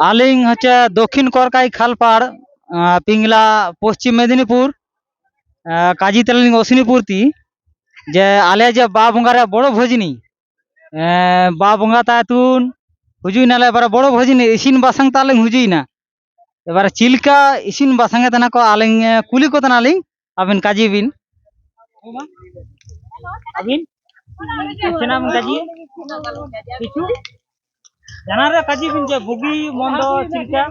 আলিং হচ্ছে দক্ষিণ করকাই খালপাড় পিংলা পশ্চিম মেদিনীপুর কাজী তেলিং অশ্বিনীপুর তি যে আলে যে বা বঙ্গারে বড় ভোজনী বা বঙ্গা তা তুন হুজুই নালে এবারে বড় ভোজনী ইসিন বাসাং তালিং হুজুই না এবারে চিলকা ইসিন বাসাঙ্গে তেনা কো আলিং কুলি কো তেনা আলিং আবিন কাজী বিন আবিন চেনা কাজী কিছু জানারে কাজী বিন যে বুগি মন্দ Chilka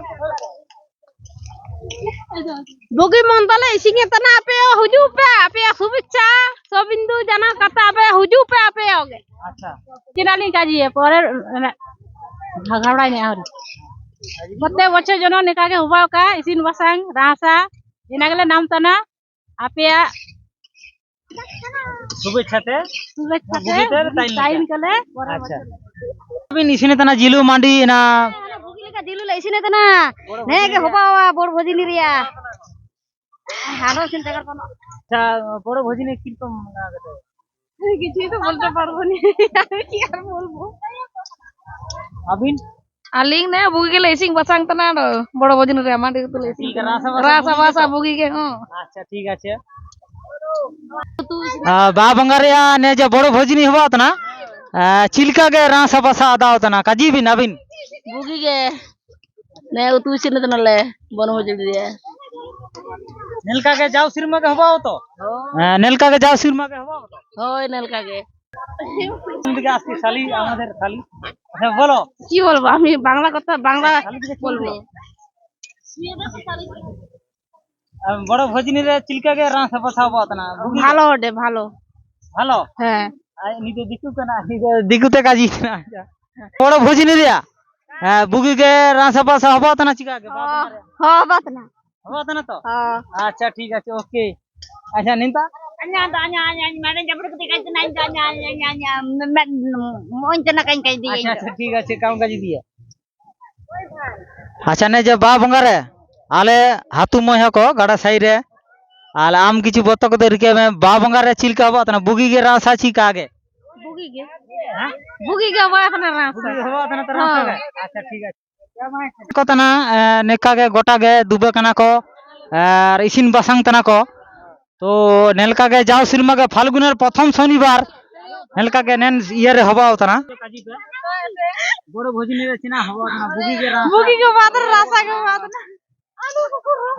bugi montale isinge tana ape huju pe ape subicha sobindu jana kata ape huju pe ape oge আচ্ছা চিনালি কাজিয়ে পরে ঘাগড়াই নে আর প্রত্যেক বছর জন নেকাকে হুবাও কা ইসিন বাসাং রাসা এনাগলে নাম তানা আপেয়া শুভেচ্ছাতে শুভেচ্ছাতে বুগিতের টাইম কলে আচ্ছা আবিন ইসিনে তেনা জিলু মান্ডি না বুগিলিকা দিলুলে ইসিনে তানা নেকে হুবাওয়া বড় ভজিনি রিয়া আরো চিন্তা কর কোন আচ্ছা বড় ভোজনে কিরকম কিছুই তো বলতে পারবো না আমি কি আর বলবো আবিন আলিং নে বুগি গেলে ইসিং বাসাং তানা বড় ভজিনি রে আমাদের তো ইসিং রাসা বাসা বুগি গে আচ্ছা ঠিক আছে বা বঙ্গারিয়া নে যে বড় ভোজনী হবা না চিলকা গে রাসা বাসা আদা হতনা কাজী বিন আবিন বুগি গে নে উতু ইসিনে তানা লে বড় ভজিনি রে নীলকা গে যাও সিরমা গে হবা তো নীলকা গে যাও সিরমা গে হবা তো ওই নেলকা গে দিকে আসছি শালি আমাদের শালি আচ্ছা বলো কি বলবো আমি বাংলা কথা বাংলা বলবো বড় ভোজনী রে চিলকা গে রাসা বাসা হবা না ভালো ওটে ভালো ভালো হ্যাঁ নিতে দিকুতে না দিকুতে কাজী না বড় ভোজনী রিয়া বুগি গে রাসা বাসা হবা না চিকা গে হ্যাঁ বাত না হবা না তো হ্যাঁ আচ্ছা ঠিক আছে ওকে আচ্ছা নিতা আচ্ছা আচ্ছা ঠিক আছে কাম কাজী দিয়ে আচ্ছা নে যে বা বঙ্গারে আলে হাতু মই হকো গাড়া সাই রে আলে আম কিছু বতক দে রিকে মে বা বঙ্গারে চিলকা হবা না বুগি গে রাসা চিকা আগে বুগি গে বাত না রাসা হবা না তো রাসা গে আচ্ছা ঠিক আছে কত না নেকা গে গোটা গে দুবে কানা কো আর ইসিন বাসাং তানা কো তো নেলকা গে যাও সিনেমা গে ফাল্গুনের প্রথম শনিবার নেলকা গে নেন ইয়ারে হবা ওতনা বড় ভোজনী রে চিনা হবা না বুগি গে বাত রাসা গে বাত না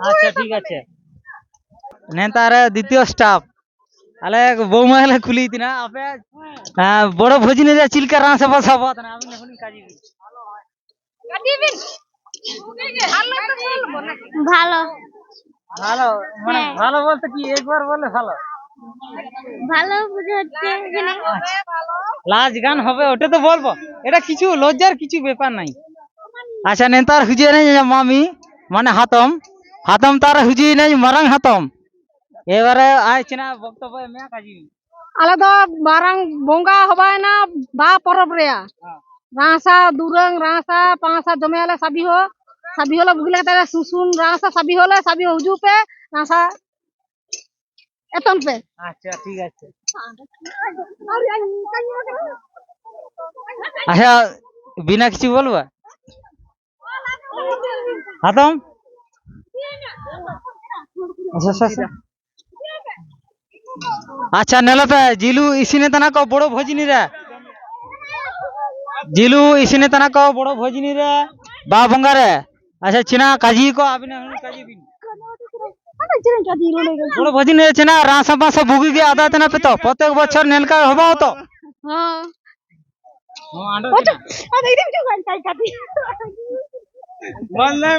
আচ্ছা ঠিক আছে নেন তারে দ্বিতীয় স্টাফ আলে বৌমা হলে খুলি দিনা আপে বড় ভোজনী রে চিলকা রাসা বাসা হবা না আমি এখন কাজী কাটিবিন ভালো ভালো মানে ভালো বলতে কি একবার বলে ভালো ভালো বুঝে হচ্ছে লাজ গান হবে ওটা তো বলবো এটা কিছু লজ্জার কিছু ব্যাপার নাই আচ্ছা নেতার হুজিয়ে নেই মামি মানে হাতম হাতম তার হুজিয়ে নেই মারাং হাতম এবারে আইছে না বক্তব্য মে কাজী আলে তো বারাং বঙ্গা হবাই না বা পরব রেয়া রাসা দুরং রাসা পাঁচা জমে আলে সাবি হলে বুগিলে তারে সুসুন রাসা সাবি হলে সাবি হুজু পে রাসা এতন পে আচ্ছা ঠিক আছে আচ্ছা বিনা কিছু বলবা হাতম আচ্ছা নেলপে জিলু ইসিনে তানা কো বড় ভোজনী রে জিলু ইসিনে তানা কো বড় ভোজনী রে বা বঙ্গারে আচ্ছা চিনা কাজী কো আবিনা কাজী বিন বড় ভোজনী রে চিনা রাসা বাসা বুগি গে আদা তেনা পেতো প্রত্যেক বছর নেলকা হবা তো হ্যাঁ আন্ডা আরে এটা কিছু কাই কাটি মন নাই